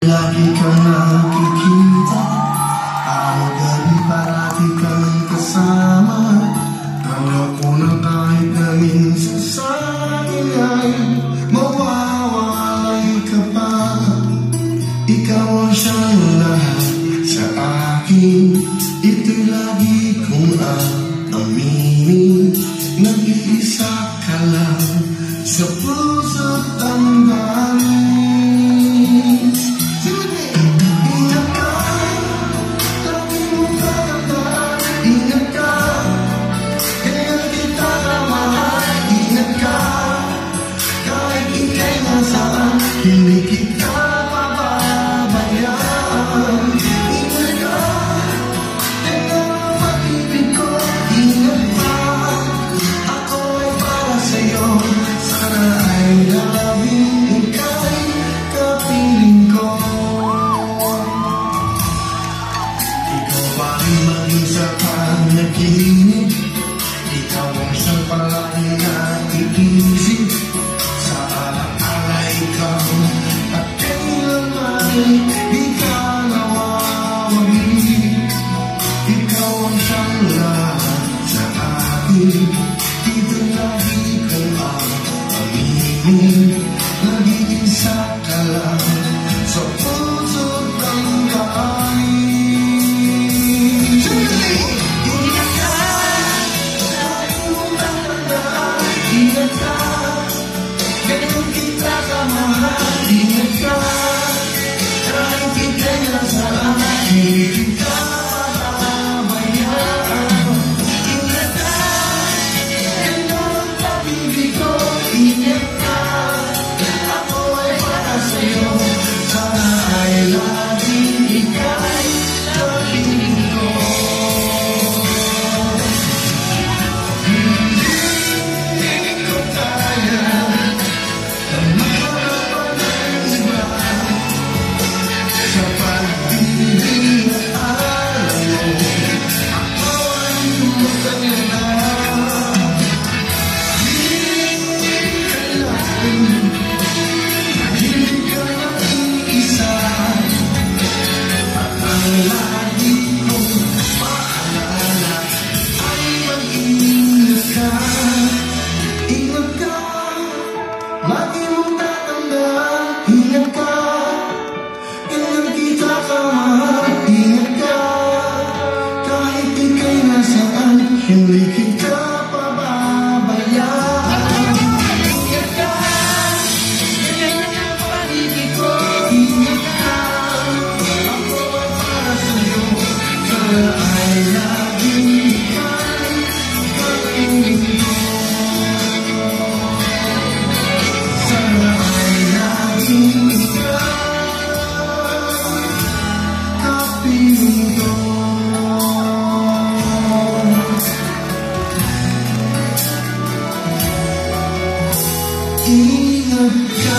Lagi kang nakikita, araw-gabi parati kang kasama. Tanggap ko na kahit na minsan sa akin ay mawawalay ka pa. Ikaw ang siyang lahat sa akin, ito'y lagi kong aminin. Nag-iisa ka lang sa puso't damdamin. Hindi kita pababayaan. Ingat ka, tingnan ang pag-ibig ko. Ingat pa, ako ay para sa'yo. Sana ay laging ika'y kapiling ko. Ikaw pa rin mag-isa panaginip. Ikaw ang siyang palagi nag-iisip. At kailanman di ka nawawagi. Ikaw ang siyang lahat sa akin, dito lagi kong aminin. Nag-iisa ka lang sa puso't damdamin. Ingat ka, lagi mong tatandaan. Ingat ka, ganun kita kamahal. Ingat ka, kahit ika'y nasaan, hindi kita pababayaan. Ingat ka, ganun ang pag-ibig ko. Ingat ka, ako ay para sa'yo. Sana ay laging ika'y kapiling ko. Hindi ko kaya lagi kong paalala ay mag-ingat ka. Ingat ka, lagi mong tatandaan. Ingat ka, kailan kita kamahal. Ingat ka, kahit ika'y nasaan, hindi kita pababayaan. Ingat ka, kailan ang pag-ibig ko. Ingat ka, ay laging ika'y kapiling ko. Sana ay laging ika'y kapiling ko. Ingat ka.